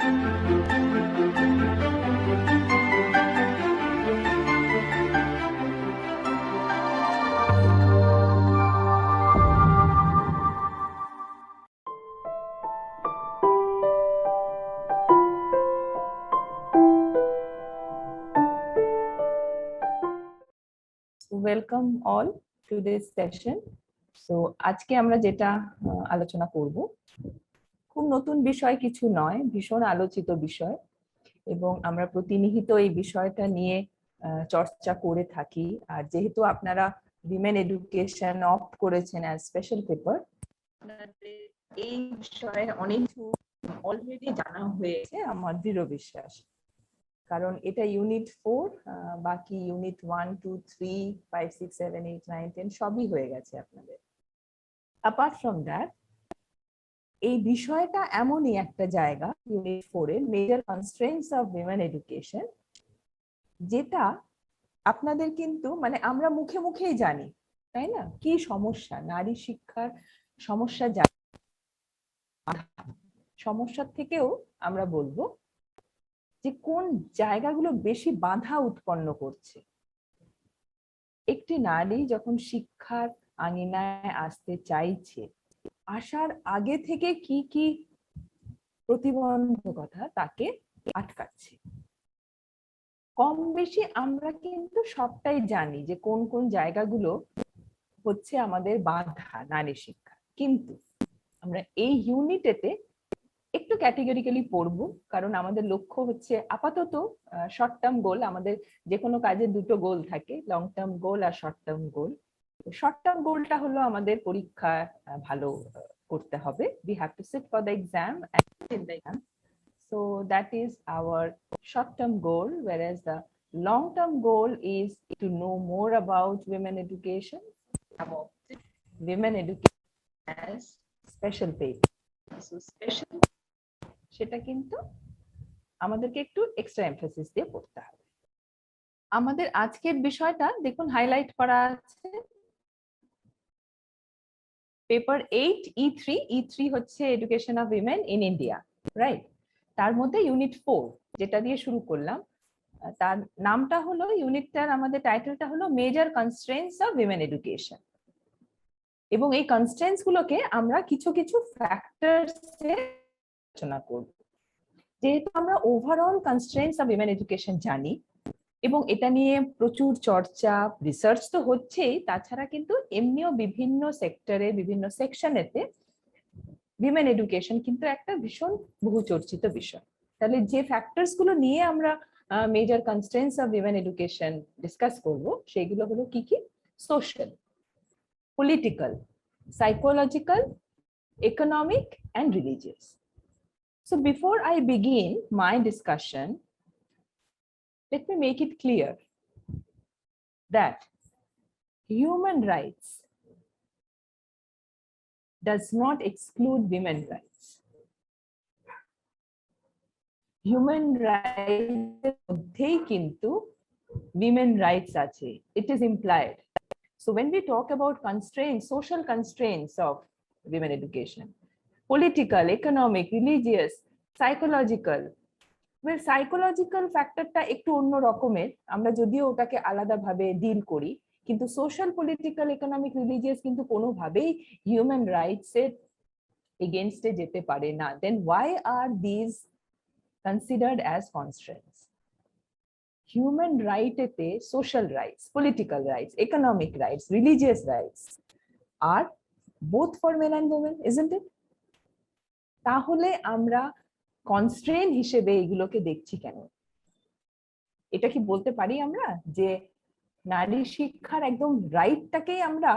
Welcome all to this session. So আজকে আমরা যেটা আলোচনা করব খুব নতুন বিষয় কিছু নয়, ভীষণ আলোচিত বিষয়, এবং আমরা প্রতিনিয়ত এই বিষয়টা নিয়ে চর্চা করে থাকি। আর যেহেতু আপনারা উইমেন এডুকেশন অপ্ট করেছেন অ্যাজ স্পেশাল পেপার, এই বিষয়ে অনেক কিছু অলরেডি জানা হয়েছে আমার দৃঢ় বিশ্বাস। কারণ এটা ইউনিট 4, বাকি ইউনিট 1, 2, 3, 5, 6, 7, 8, 9, 10 সবই হয়ে গেছে আপনাদের। অ্যাপার্ট ফ্রম দ্যাট, এই বিষয়টা এমনই একটা জায়গা ইউনিট 4 এর major constraints of women education, যেটা আপনাদের কিন্তু মানে আমরা মুখে মুখেই জানি, তাই না? কি সমস্যা, নারী শিক্ষার সমস্যা, সমস্যার থেকেও আমরা বলবো যে কোন জায়গাগুলো বেশি বাধা উৎপন্ন করছে। একটি নারী যখন শিক্ষার আঙিনায় আসতে চাইছে, আসার আগে থেকে কি কি প্রতিবন্ধকতা তাকে আটকাচ্ছে। কম বেশি আমরা কিন্তু সবটাই জানি যে কোন কোন জায়গাগুলো হচ্ছে আমাদের বাধা নারী শিক্ষা, কিন্তু আমরা এই ইউনিটেতে একটু ক্যাটেগরিক্যালি পড়বো, কারণ আমাদের লক্ষ্য হচ্ছে আপাতত শর্ট টার্ম গোল। আমাদের যে কোনো কাজে দুটো গোল থাকে, লং টার্ম গোল আর short term goal. Short term গোলটা হলো আমাদের পরীক্ষা ভালো করতে হবে, we have to sit for the exam and in the exam, so that is our short term goal, whereas the long term goal is to know more about women education, about women education as special paper. So special, সেটা কিন্তু আমাদেরকে একটু extra emphasis দিয়ে পড়তে হবে। আমাদের আজকের বিষয়টা দেখুন হাইলাইট করা আছে, পেপার 8 E3 হচ্ছে education of women in India, right? তার মধ্যে ইউনিট 4 যেটা দিয়ে শুরু করলাম, তার নামটা হলো, ইউনিটটার আমাদের টাইটেলটা হলো major constraints of women education. এবং এই কনস্ট্রেন্টস গুলোকে আমরা কিছু কিছু ফ্যাক্টরস এ আলোচনা করব। যেহেতু আমরা overall constraints of women education জানি এবং এটা নিয়ে প্রচুর চর্চা, রিসার্চ তো হচ্ছেই, তাছাড়া কিন্তু এমনিও বিভিন্ন সেক্টরে, বিভিন্ন সেকশনেতে উইমেন এডুকেশন কিন্তু একটা ভীষণ বহুচর্চিত বিষয়। তাহলে যে ফ্যাক্টরস গুলো নিয়ে আমরা major constraints of women education discuss করব, সেগুলো হলো কি কি? Social, political, psychological, economic and religious. So before I begin my discussion, let me make it clear that human rights does not exclude women's rights. Human rights মধ্যেই কিন্তু women rights আছে, it is implied. So when we talk about constraints, social constraints of women education, political, economic, religious, psychological, well, psychological ফ্যাক্টরটা একটু অন্য রকমের, আমরা যদিও ওটাকে আলাদাভাবে ডিল করি, কিন্তু সোশ্যাল, পলিটিক্যাল, ইকোনমিক, রিলিজিয়াস কিন্তু কোনোভাবেই হিউম্যান রাইটস এর এগেইনস্টে যেতে পারে না। Then why are these considered as constraints? Human রাইটেতে social rights, political rights, economic rights, religious rights আর both for men and women, isn't it? তাহলে আমরা কনস্ট্রেন হিসেবে এগুলোকে দেখছি কেন? এটা কি বলতে পারি আমরা যে নারী শিক্ষার একদম রাইটটাকেই আমরা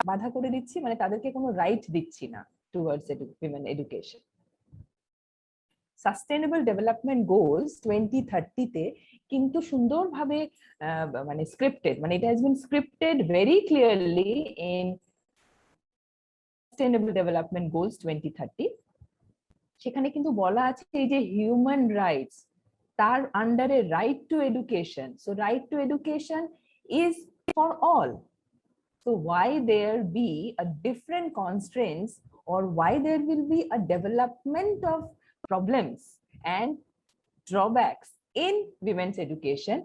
বাধা করে দিচ্ছি, মানে তাদেরকে কোনো রাইট দিচ্ছি না towards women education? Sustainable development goals 2030 তে কিন্তু সুন্দরভাবে মানে স্ক্রিপ্টেড, মানে it has been scripted very clearly in sustainable development goals 2030। সেখানে কিন্তু বলা আছে এই যে হিউম্যান রাইটস, তার আন্ডারে right two education, so right two education is for all. So why there be a different constraints, or why there will be a development of problems and drawbacks in women's education,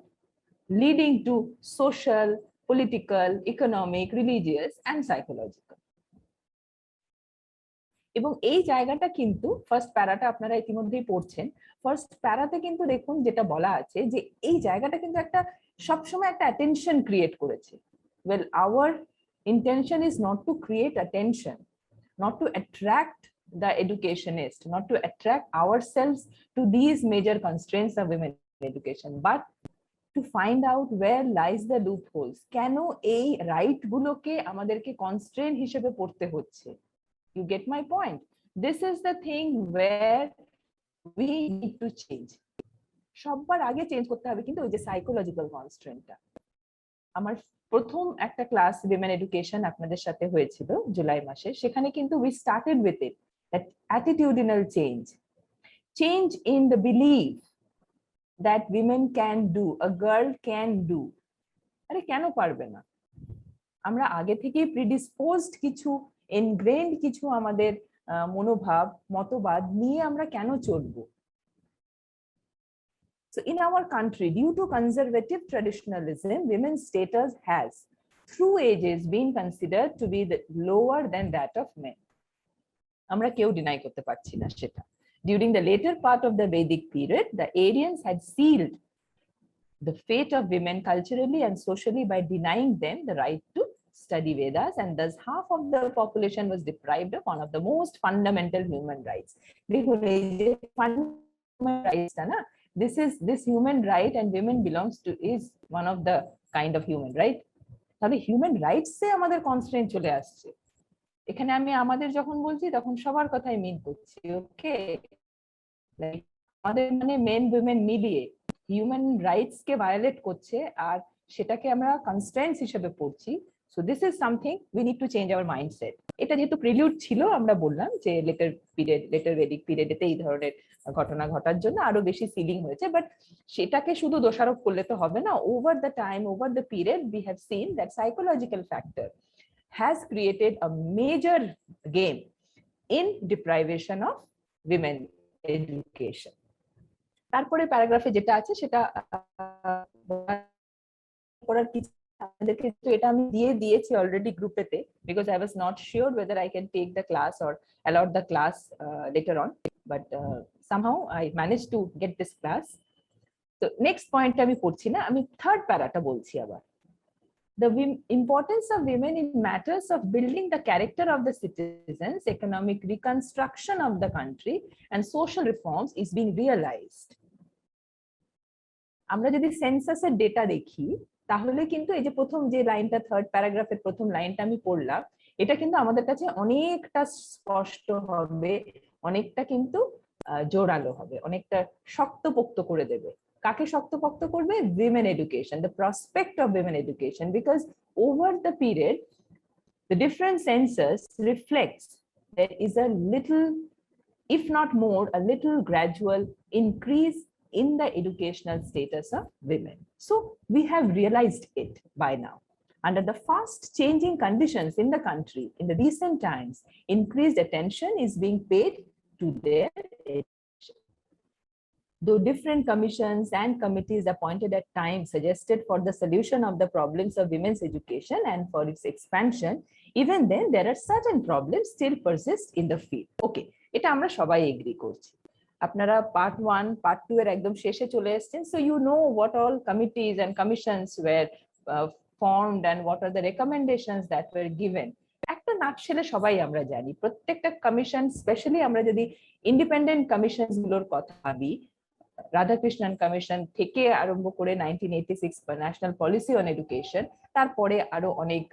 leading to social, political, economic, religious, and psychological. এবং এই জায়গাটা কিন্তু first প্যারাটা আপনারা ইতিমধ্যেই পড়ছেন। First প্যারাতে কিন্তু দেখুন যেটা বলা আছে যে এই জায়গাটা কিন্তু একটা সবসময় একটা অ্যাটেনশন ক্রিয়েট করেছে। Well, our intention is not to create attention, not to attract the educationist, not to attract ourselves to these major constraints of women education, but to find out where lies the loopholes. কেন এই right গুলোকে আমাদেরকে constraint হিসেবে পড়তে হচ্ছে? You get my point? This is the thing where we need to change. সবার আগে change করতে হবে কিন্তু ওই যে সাইকোলজিক্যাল কনস্ট্রেন্টটা। আমার প্রথম একটা ক্লাস উইমেন এডুকেশন আপনাদের সাথে হয়েছিল জুলাই মাসে, সেখানে কিন্তু we started with it, that attitudinal change in the belief that women can do, a girl can do. আরে কেন পারবে না? আমরা আগে থেকেই প্রিডিসপোজড কিছু ইনগ্রেইনড কিছু আমাদের মনোভাব মতবাদ নিয়ে আমরা কেন চলবো? So in our country, due to conservative traditionalism, women's status has, through ages, been considered to be lower than that of men. আমরা কেউ ডিনাই করতে পারছি না সেটা। During the later part of the Vedic period, the Aryans had sealed the fate of women culturally and socially by denying them the right to study Vedas, and thus half of the population was deprived of one of the most fundamental human rights. This human right and women belongs to is one of the kind of human right. তাহলে human rights এ আমাদের constraint চলে আসছে। এখানে আমি আমাদের যখন বলছি তখন সবার কথাই মিন করছি, ওকে? আমাদের মানে মেন উইমেন মিলিয়ে হিউম্যান রাইটস কে ভায়োলেট করছে আর সেটাকে আমরা কনস্ট্রেন্টস হিসেবে পড়ছি। So this is something we need to change our mindset. এটা যেহেতু প্রিলিউড ছিল, আমরা বললাম যে লেটার ভেদিক পিরিয়ডেতে এই ধরনের ঘটনা ঘটার জন্য আরো বেশি সিলিং হয়েছে, বাট সেটাকে শুধু দোষারোপ করলে তো হবে না। Over the time, over the period, we have seen that psychological factor has created a major game in deprivation of women education. তারপরে প্যারাগ্রাফে যেটা আছে সেটা পড়ার কিছু আমাদেরকে, এটা আমি দিয়ে দিয়েছি already গ্রুপেতে, because I was not sure whether I can take the class or allot the class later on, but somehow I managed to get this class. So next point আমি পড়ছি না, আমি থার্ড প্যারাটা বলছি আবার। The importance of women in matters of building the character of the citizens, economic reconstruction of the country, and social reforms is being realized. আমরা যদি সেন্সাসের data দেখি তাহলে কিন্তু এই যে প্রথম যে লাইনটা, থার্ড প্যারাগ্রাফের প্রথম লাইনটা আমি পড়লাম, এটা কিন্তু আমাদের কাছে অনেকটা স্পষ্ট হবে, অনেকটা কিন্তু জোরালো হবে, অনেকটা শক্তপোক্ত করে দেবে। কাকে শক্তপোক্ত করবে? women education, the prospect of women education, because over the period the different census reflects there is a little, if not more, a little gradual increase in the educational status of women. So we have realized it by now. Under the fast changing conditions in the country in the recent times, increased attention is being paid to their education. Though different commissions and committees appointed at times suggested for the solution of the problems of women's education and for its expansion, even then there are certain problems still persist in the field. Okay, এটা আমরা সবাই agri করছি। আপনারা part 1 part 2 এর একদম শেষে চলে এসেছেন, so you know what all committees and commissions were formed and what are the recommendations that were given. একটা নাটশেলে সবাই আমরা জানি প্রত্যেকটা কমিশন, স্পেশালি আমরা যদি ইন্ডিপেন্ডেন্ট কমিশনস গুলোর কথা ভাবি, রাধাকৃষ্ণন কমিশন থেকে আরম্ভ করে 1986 ন্যাশনাল পলিসি অন এডুকেশন, তারপরে আরো অনেক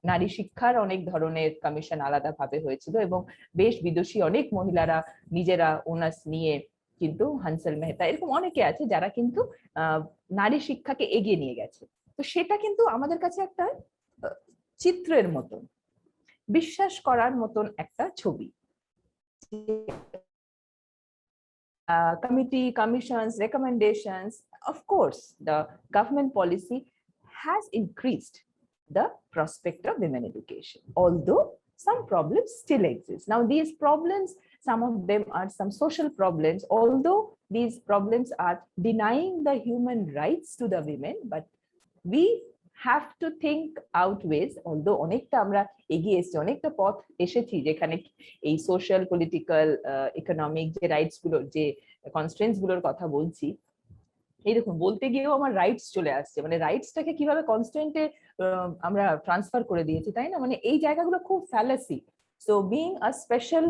নারী শিক্ষার অনেক ধরনের কমিশন আলাদাভাবে হয়েছিল এবং বেশ বিদেশি অনেক মহিলারা নিজেরা ওনার্স নিয়ে, কিন্তু হানসেল মেহতা এরকম অনেকে আছে যারা কিন্তু নারী শিক্ষাকে এগিয়ে নিয়ে গেছে। তো সেটা কিন্তু আমাদের কাছে একটা চিত্রের মতন, বিশ্বাস করার মতন একটা ছবি। Committee, commissions, recommendations, of course, the government policy has increased the prospect of women education, although some problems still exist. Now, these problems some of them are some social problems, although these problems are denying the human rights to the women, but we have to think out ways, although অনেকটা আমরা এগিয়ে এসেছি, অনেকটা পথ এসেছি যেখানে এই social political economic যে রাইটস গুলোর যে কনস্ট্রেন্টস গুলোর কথা বলছি, এইরকম বলতে গিয়েও আমার রাইটস চলে আসছে, মানে রাইটসটাকে কিভাবে কনস্ট্রেন্টে আমরা ট্রান্সফার করে দিয়েছি, তাই না? মানে এই জায়গাগুলো খুব fallacy. So being a special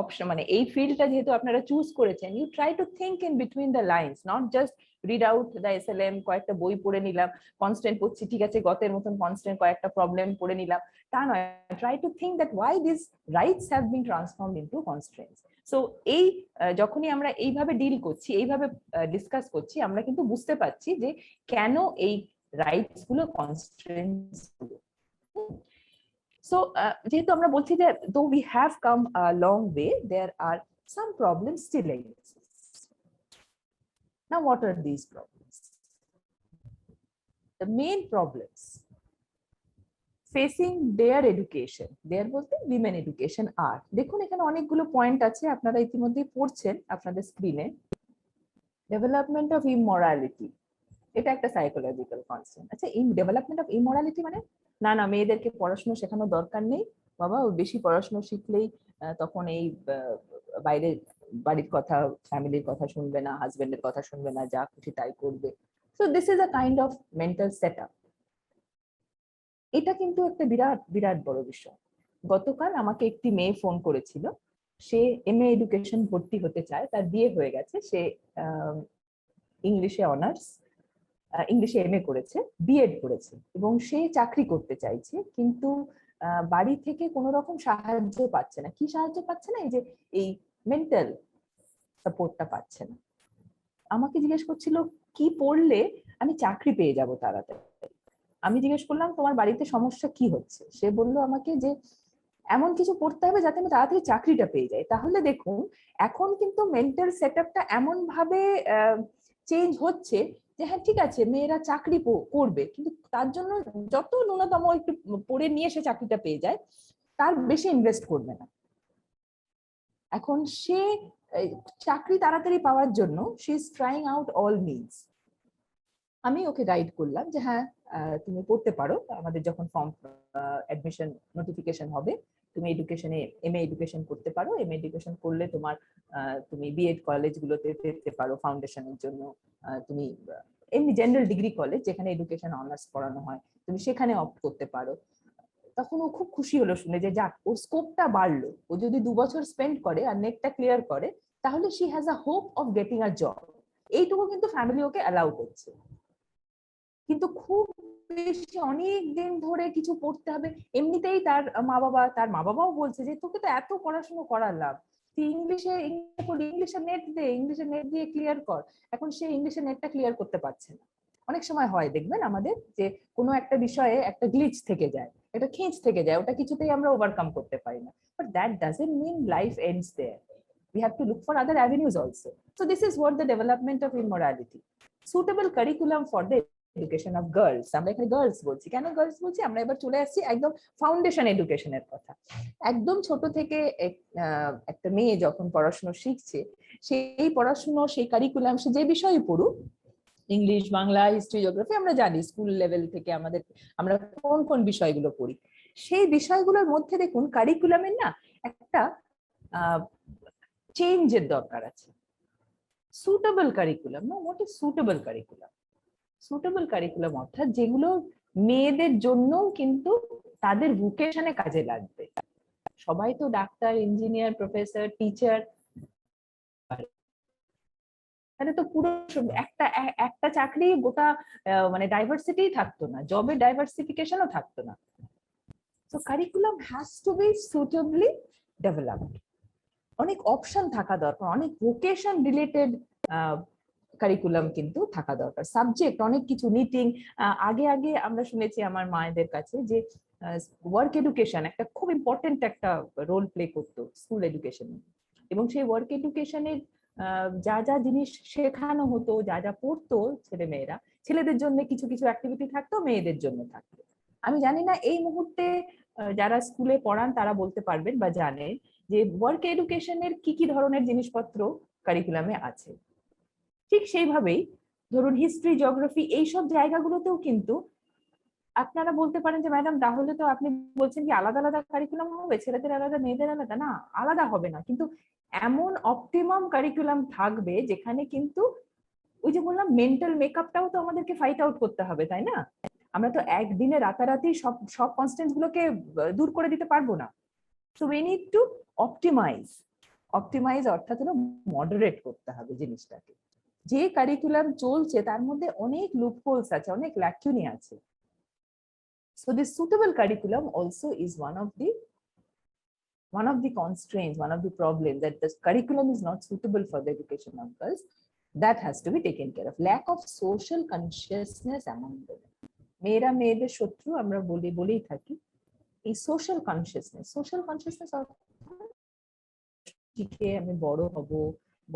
option, মানে এই ফিল্ডটা যেহেতু আপনারা চুজ করেছেন, you try to think in between the lines, not just read out the SLM, কয়েকটা বই পড়ে নিলাম, কনস্ট্যান্ট পড়ছি, ঠিক আছে, গতের মতন কনস্ট্যান্ট কয়েকটা প্রবলেম পড়ে নিলাম, তা নয়। Try to think that why this rights have been transformed into constraints. So এই যখনই আমরা এইভাবে ডিল করছি, এইভাবে ডিসকাস করছি, আমরা কিন্তু বুঝতে পারছি যে কেন এই রাইটস গুলো কনস্ট্রেন্টস গুলো। সো যেহেতু আমরা বলছি যে though we have come a long way, there are some problems still exist. Now what are these problems? The main problems facing their education, their বলতে women education are, দেখুন এখানে অনেকগুলো পয়েন্ট আছে, আপনারা ইতিমধ্যে পড়ছেন আপনাদের স্ক্রিনে। ডেভেলপমেন্ট অফ ইমোরালিটি, এটা একটা সাইকোলজিক্যাল কনসেপ্ট। আচ্ছা, এই ডেভেলপমেন্ট অফ ইমোরালিটি মানে না না মেয়েদেরকে পড়াশোনা শেখানোর দরকার নেই বাবা, বেশি পড়াশোনা শিখলেই তখন এই বাইরে বাড়ির কথা, ফ্যামিলির কথা শুনবে না, হাজবেন্ডের কথা শুনবে না, যা খুশি তাই করবে। So this is a kind of mental setup. এটা কিন্তু একটা বিরাট বিরাট বড় বিষয়। গতকাল আমাকে একটি মেয়ে ফোন করেছিল, সে এমএ এডুকেশন ভর্তি হতে চায়, তার বিয়ে হয়ে গেছে, সে ইংলিশে অনার্স, ইংলিশে এমএ করেছে, বিএড করেছে, এবং সে চাকরি করতে চাইছে, কিন্তু বাড়ি থেকে কোনো রকম সাহায্য পাচ্ছে না। কি সাহায্য পাচ্ছে না? এই যে এই মেন্টাল সাপোর্টটা পাচ্ছে না। আমাকে জিজ্ঞেস করছিল কি পড়লে আমি চাকরি পেয়ে যাব তাড়াতাড়ি। আমি জিজ্ঞেস করলাম তোমার বাড়িতে সমস্যা কি হচ্ছে? সে বলল আমাকে যে এমন কিছু পড়তে হবে যাতে আমি তাড়াতাড়ি চাকরিটা পেয়ে যাই। তাহলে দেখুন এখন কিন্তু মেন্টাল সেটআপটা এমন ভাবে চেঞ্জ হচ্ছে যে হ্যাঁ ঠিক আছে মেয়েরা চাকরি করবে, কিন্তু তার জন্য যত ন্যূনতম একটু পড়ে নিয়ে সে চাকরিটা পেয়ে যায়, তার বেশি ইনভেস্ট করবে না। এখন সে চাকরি তাড়াতাড়ি পাওয়ার জন্য she is trying out all means. আমি ওকে গাইড করলাম যে হ্যাঁ তুমি পড়তে পারো, আমাদের যখন ফর্ম অ্যাডমিশন নোটিফিকেশন হবে তুমি এডুকেশনে এমএ এডুকেশন করতে পারো, এমএ এডুকেশন করলে তোমার তুমি বিএড কলেজগুলোতে যেতে পারো ফাউন্ডেশনের জন্য, তুমি এমনি জেনারেল ডিগ্রি কলেজ যেখানে এডুকেশন অনার্স পড়ানো হয় তুমি সেখানে অপ্ট করতে পারো। তখন ও খুব খুশি হলো শুনে যে যাক ওর স্কোপটা বাড়লো, ও যদি 2 বছর স্পেন্ড করে আর নেটটা ক্লিয়ার করে তাহলে she has a hope of getting a job. এইটুকু কিন্তু ফ্যামিলি ওকে অ্যালাউ করছে। কিন্তু খুব বেশি অনেক দিন ধরে কিছু পড়তে হবে, এমনিতেই তার মা বাবাও বলছে যে তোকে তো এত পড়াশোনা করালাম, তুই ইংলিশে নেট দে, ইংলিশে নেট দিয়ে ক্লিয়ার কর। এখন সে ইংলিশে নেটটা ক্লিয়ার করতে পারছে না। অনেক সময় হয় দেখবেন আমাদের যে কোনো একটা বিষয়ে একটা গ্লিচ থেকে যায়, একটা খিঁচ থেকে যায়, ওটা কিছুতেই আমরা ওভারকাম করতে পারি না, but that doesn't mean life ends there. We have to look for other avenues also. So this is what the development of immorality. Suitable curriculum for the education of girls, আমরা এখানে girls বলছি, কেন girls বলছি? আমরা এবার চলে আসছি একদম ফাউন্ডেশন এডুকেশনের কথা। একদম ছোট থেকে একটা মেয়ে যখন পড়াশোনা শিখছে, সেই পড়াশোনা সেই কারিকুলাম সে যে বিষয়ই পড়ুক, ইংলিশ, বাংলা, হিস্ট্রি, জিওগ্রাফি, আমরা জানি স্কুল লেভেল থেকে আমরা কোন কোন বিষয়গুলো পড়ি, সেই বিষয়গুলোর মধ্যে দেখুন কারিকুলামের না একটা চেঞ্জের দরকার আছে। সুটেবল কারিকুলাম, না what is suitable curriculum? Suitable curriculum অর্থাৎ যেগুলো মেয়েদের জন্যও কিন্তু তাদের ভোকেশনে কাজে লাগবে। সবাই তো ডাক্তার, ইঞ্জিনিয়ার, প্রফেসর, টিচার, তাহলে তো পুরো একটা চাকরি গোটা মানে ডাইভার্সিটি থাকতো না, জবের ডাইভার্সিফিকেশনও থাকতো না। So curriculum has to be suitably developed. অনেক অপশন থাকা দরকার, অনেক ভোকেশন রিলেটেড কারিকুলাম কিন্তু থাকা দরকার। সাবজেক্ট অনেক কিছু, নিটিং, আগে আমরা শুনেছি আমার মায়েদের কাছে যে ওয়ার্ক এডুকেশন একটা খুব ইম্পর্টেন্ট একটা রোল প্লে করতো স্কুল এডুকেশনে, এবং সেই ওয়ার্ক এডুকেশনের যা যা জিনিস শেখানো হতো, যা যা পড়তো ছেলে মেয়েরা, ছেলেদের জন্য কিছু কিছু অ্যাক্টিভিটি থাকতো, মেয়েদের জন্য থাকতো। আমি জানি না এই মুহূর্তে যারা স্কুলে পড়ান তারা বলতে পারবেন বা জানেন যে ওয়ার্ক এডুকেশনের কি কি ধরনের জিনিসপত্র কারিকুলামে আছে। ঠিক সেইভাবেই ধরুন হিস্ট্রি, জিওগ্রাফি এইসব জায়গাগুলোতেও কিন্তু আপনারা বলতে পারেন যে ম্যাডাম তাহলে তো আপনি বলছেন কি আলাদা আলাদা কারিকুলাম হবে, ছেলেদের আলাদা মেয়েদের আলাদা। না, আলাদা হবে না, কিন্তু এমন অপটিমাম কারিকুলাম থাকবে যেখানে কিন্তু ওই যে বললাম মেন্টাল মেকআপটাও তো আমাদেরকে ফাইট আউট করতে হবে, তাই না? আমরা তো একদিনে রাতারাতি সব সব কনস্ট্যান্টস গুলোকে দূর করে দিতে পারবো না। So we need to optimise. Optimise অর্থাৎ হলো মডারেট করতে হবে জিনিসটাকে। যে কারিকুলাম চলছে তার মধ্যে অনেক লুপহোলস আছে, অনেক ল্যাকুনি আছে। So this suitable curriculum also is one of the constraints, one of the problems, that the curriculum is not suitable for the education of girls. That has to be taken care of. Lack of social consciousness among them. মেয়েরা মেয়েদের শত্রু আমরা বলেই থাকি। এই social consciousness শিখে আমি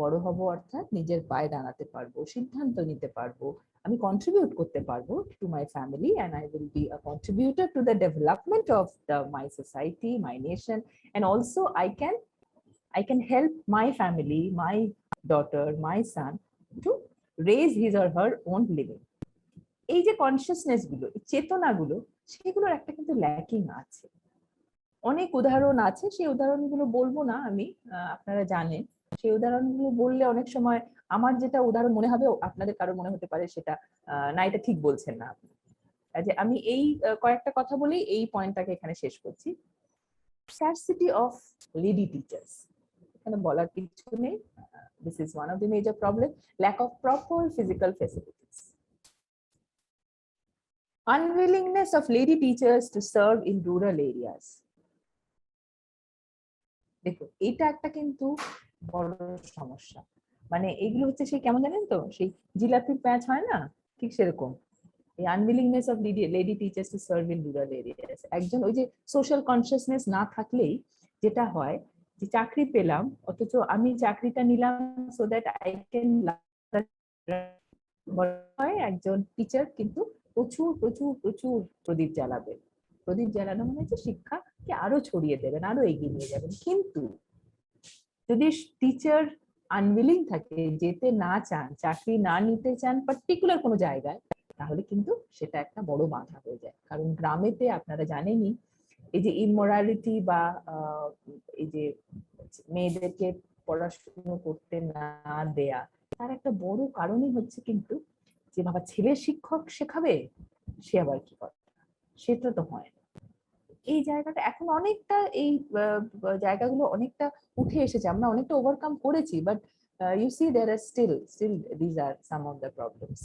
বড় হব অর্থাৎ নিজের পায়ে দাঁড়াতে পারবো, সিদ্ধান্ত নিতে পারবো, আমি কন্ট্রিবিউট করতে পারবো to my family, and I will be a contributor to the development of my society, my nation, and also I can help my family, my daughter, my son to raise his or her own living. এই যে consciousness গুলো, চেতনাগুলো, সেগুলোর একটা কিন্তু lacking আছে। অনেক উদাহরণ আছে, সেই উদাহরণগুলো বলবো না আমি, আপনারা জানেন। সেই উদাহরণগুলো বললে অনেক সময় আমার যেটা উদাহরণ মনে হবে আপনাদের কারো মনে হতে পারে সেটা না, এটা ঠিক বলছেন না আপনি। যে আমি এই কয়েকটা কথা বলেই এই পয়েন্টটাকে এখানে শেষ করছি। স্কারসিটি অফ লেডি টিচার্স, এখানে বলার কিছু নেই। This is one of the major problem. Lack of proper physical facilities, unwillingness of lady teachers to serve in rural areas. দেখো এটা একটা কিন্তু বড় সমস্যা। মানে এগুলো হচ্ছে সেই কেমন জানেন তো, সেই জিলাপির প্যাচ হয় না, ঠিক সেরকম। এই unwillingness of lady teachers to serve in rural areas. একজন ওই যে সোশ্যাল কনসিয়াসনেস না থাকলেই যেটা হয় যে চাকরি পেলাম, অথচ আমি চাকরিটা নিলাম সো দ্যাট আই ক্যান, একজন টিচার কিন্তু প্রচুর প্রচুর প্রচুর প্রদীপ জ্বালাবে। প্রদীপ জ্বালানো মানে হচ্ছে শিক্ষাকে আরো ছড়িয়ে দেবেন, আরো এগিয়ে নিয়ে যাবেন। কিন্তু যদি টিচার আনউইলিং থাকে, যেতে না চান, চাকরি না নিতে চান পার্টিকুলার কোনো জায়গায়, তাহলে কিন্তু সেটা একটা বড় বাধা হয়ে যায়। কারণ গ্রামেতে আপনারা জানেনই এই যে ইমোরালিটি বা এই যে মেয়েদেরকে পড়াশোনা করতে না দেয়া, তার একটা বড় কারণই হচ্ছে কিন্তু যে বাবা ছেলে শিক্ষক শেখাবে, সে আবার কি করে, সেটা তো হয় না। এই জায়গাটা এখন অনেকটা, এই জায়গাগুলো অনেকটা উঠে এসেছে, আমরা অনেকটা ওভারকাম করেছি, but you see there are still this are some of the problems.